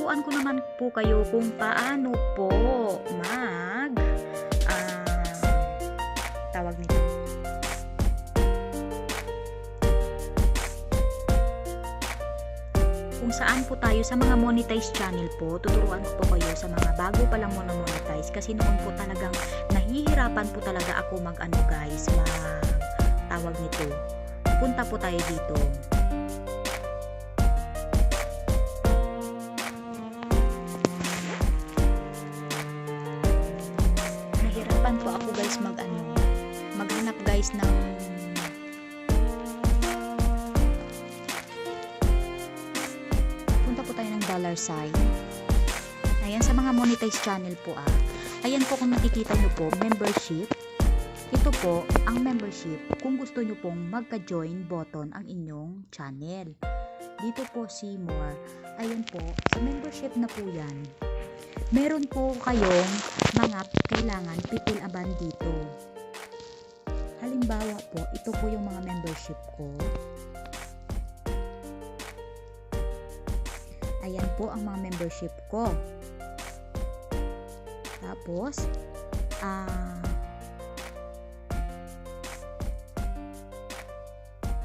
tuturuan ko naman po kayo kung paano po mag tawag nito. Kung saan po tayo sa mga monetized channel po, tuturuan ko po kayo sa mga bago pa lang muna monetize kasi noon po talagang nahihirapan po talaga ako guys, tawag nito. Punta po tayo dito. Nahirapan po ako guys maghanap guys ng $sign. Ayan, sa mga monetized channel po ayan po kung nakikita nyo po, membership. Ito po, ang membership, kung gusto nyo pong magka-join button ang inyong channel. Dito po see more. Ayan po, sa membership na po yan. Meron po kayong mga kailangan pipil-aban dito. Halimbawa po, ito po yung mga membership ko. Ayan po ang mga membership ko. Tapos,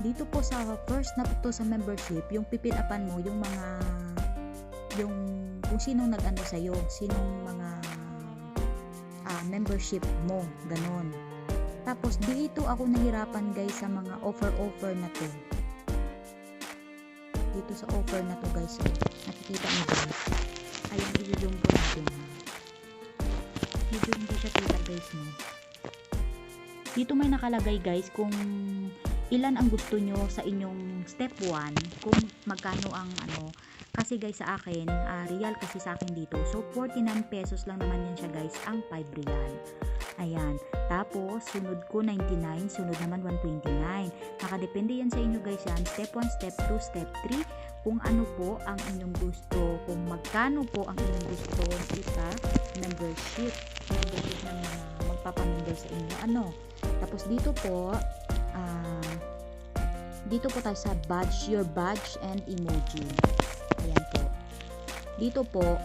dito po sa first na to sa membership, yung pipil-upan mo, yung kung sinong nag-ano sa'yo, sinong mga membership mo, ganon. Tapos, dito ako nahirapan guys sa mga offer na to. Dito sa offer na to guys, nakikita nyo ba? Ayan, i-zoom po natin. I-zoom po siya kita guys, no? Dito may nakalagay guys kung ilan ang gusto nyo sa inyong step 1, kung magkano ang kasi guys sa akin, real kasi sa akin dito. So 49 pesos lang naman yan siya guys, ang 5 real. Ayan. Tapos sunod ko 99, sunod naman 129. Nakadepende yan sa inyo guys yan. Step 1, step 2, step 3. Kung ano po ang inyong gusto, kung magkano po ang inyong gusto sa membership ng magpapamember sa inyo. Tapos dito po tayo sa badge, your badge and emoji. Ayan po. Dito po,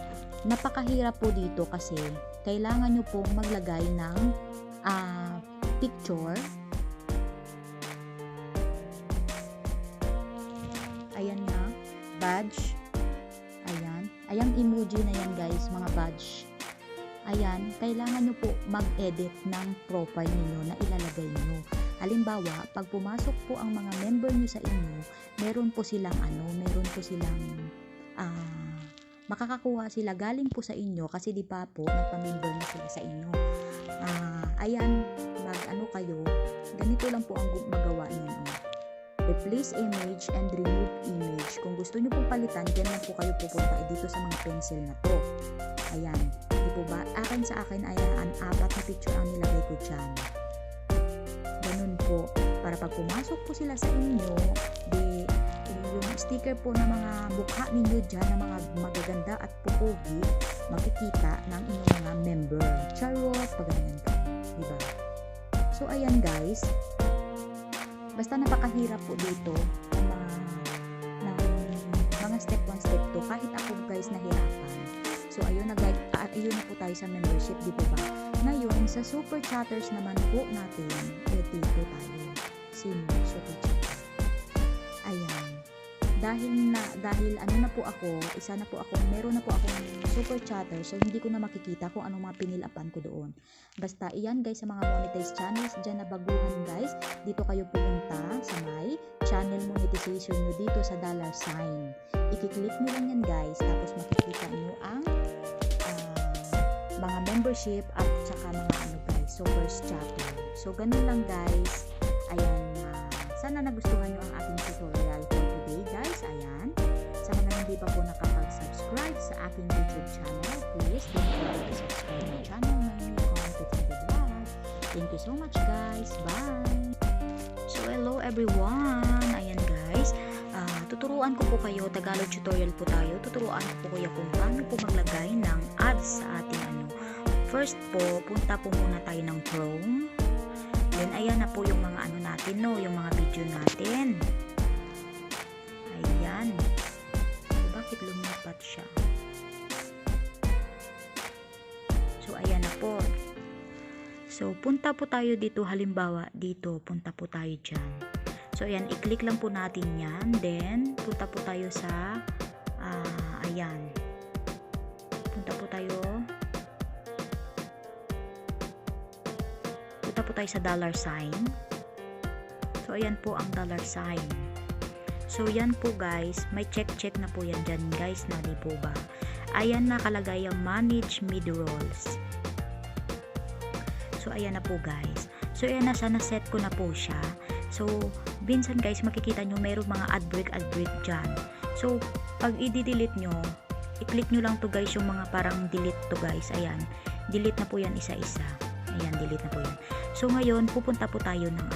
napakahirap po dito kasi kailangan nyo pong maglagay ng picture. Ayan na, badge. Ayan. Ayan emoji na yan guys, mga badge. Ayan, kailangan nyo po mag-edit ng profile niyo na ilalagay nyo. Halimbawa, pag pumasok po ang mga member nyo sa inyo, meron po silang makakakuha sila galing po sa inyo kasi di pa po nagpa-member na sila sa inyo. Ayan, kayo, ganito lang po ang magawa niyo. Replace image and remove image. Kung gusto nyo pong palitan, dyan lang po kayo pupunta dito sa mga pencil na to. Ayan, di po ba? Sa akin, ayan, 4 na picture ang nilagay ko dyan. Ganun po, para pag pumasok po sila sa inyo, yung sticker po ng mga mukha ninyo dyan, ng mga magaganda at pupugi, makikita ng inyong mga member. Charot, pag ganyan ka. Diba? So, ayan guys, basta napakahirap po dito ng mga step 1, step 2. Kahit ako guys nahirapan. So, ayun na po tayo sa membership, di ba? Ngayon, sa super chatters naman po natin, dito tayo. Sino? Super chatter. Ayan. Dahil meron na po akong super chatter, so hindi ko na makikita kung anong mga pinilapan ko doon. Basta, iyan guys, sa mga monetized channels, dyan na baguhan guys, dito kayo pumunta sa my channel monetization nyo dito sa $sign. I-click nyo lang yan guys, tapos makikita nyo ang mga membership at saka mga guys, super chatter. So, ganun lang guys. Ayan, sana nagustuhan nyo ang ating tutorial for today guys. Ayan, sa mga hindi pa po nakapag-subscribe sa aking YouTube channel, please don't forget to subscribe my channel na new content in the vlog. Thank you so much guys. Bye! So, hello everyone. Ayan guys, tuturuan ko po kayo, Tagalog tutorial po tayo. Tuturuan ko po kayo kung paano po maglagay ng ads sa ating First po, punta po muna tayo ng Chrome. Then, ayan na po yung mga natin, yung mga video natin. Ayan. So, bakit lumipat siya? So, punta po tayo dito, halimbawa, dito, punta po tayo dyan. So, ayan, i-click lang po natin yan. Then, punta po tayo sa, ayan. Punta po tayo sa dollar sign. So, ayan po ang dollar sign. So, yan po guys, may check na po yan dyan guys, na di po ba? Ayan, nakalagay ang manage mid-rolls. So, ayan na po guys. So, ayan na, na-set ko na po siya. So, minsan guys, makikita nyo mayroong mga ad break dyan. So, pag i-delete nyo, i-click nyo lang to guys, yung mga parang delete to guys. Ayan, delete na po yan isa-isa. Ayan, delete na po yan. So, ngayon, pupunta po tayo ng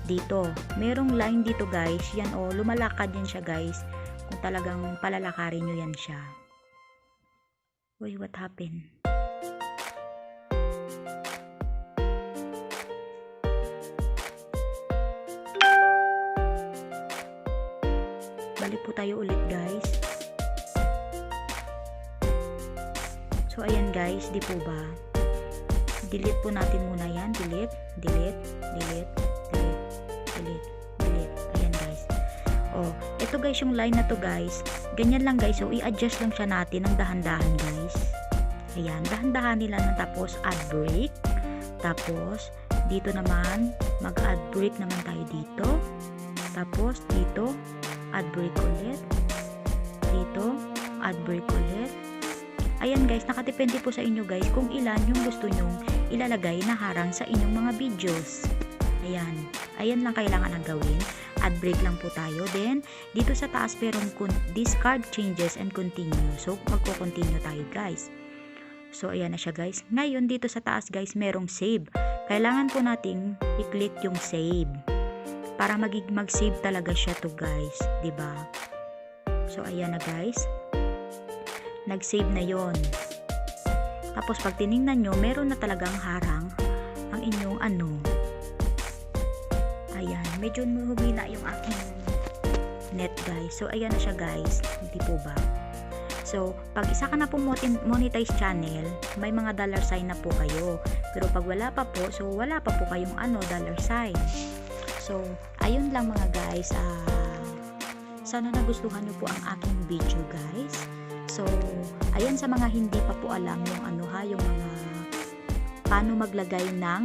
dito. Merong line dito guys. Yan lumalakad yan siya guys. Kung talagang palalakarin nyo yan siya. Wait, what happened? Balik po tayo ulit guys. So ayan guys, di po ba? Delete po natin muna yan. Delete. Ayan guys. Ito guys yung line na to guys. Ganyan lang guys. So i-adjust lang siya natin ng dahan-dahan guys. Ayan, dahan-dahan nila na, tapos add break. Tapos dito naman mag-add break naman tayo dito. Tapos dito add break ulit. Dito add break ulit. Ayan guys, nakadepende po sa inyo guys kung ilan yung gusto nyong ilalagay na harang sa inyong mga videos. Ayan lang kailangan ang gawin. Add break lang po tayo. Then, dito sa taas merong discard changes and continue. So, magko-continue tayo guys. So, ayan na siya guys. Ngayon, dito sa taas guys, merong save. Kailangan po nating i-click yung save. Para mag-save talaga siya to guys. Diba? So, ayan na guys. Nag-save na yon. Tapos pag tiningnan nyo, meron na talagang harang ang inyong Ayan, medyo humina yung aking net guys. So ayan na siya guys, hindi po ba? So pag isa ka na po monetize channel, may mga dollar sign na po kayo. Pero pag wala pa po, so wala pa po kayong dollar sign. So ayun lang mga guys. Sana nagustuhan nyo po ang aking video guys. So, ayan sa mga hindi pa po alam yung yung mga paano maglagay ng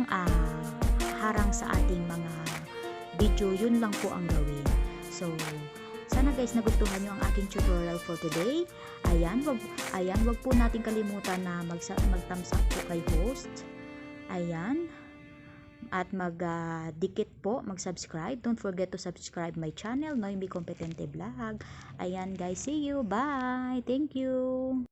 harang sa ating mga video, yun lang po ang gawin. So, sana guys nagustuhan nyo ang aking tutorial for today. Ayan, wag po natin kalimutan na mag-thumbs up po kay host. Ayan. At mag-dikit po, mag-subscribe. Don't forget to subscribe my channel, Noemi Competente Vlog. Ayan guys, see you. Bye. Thank you.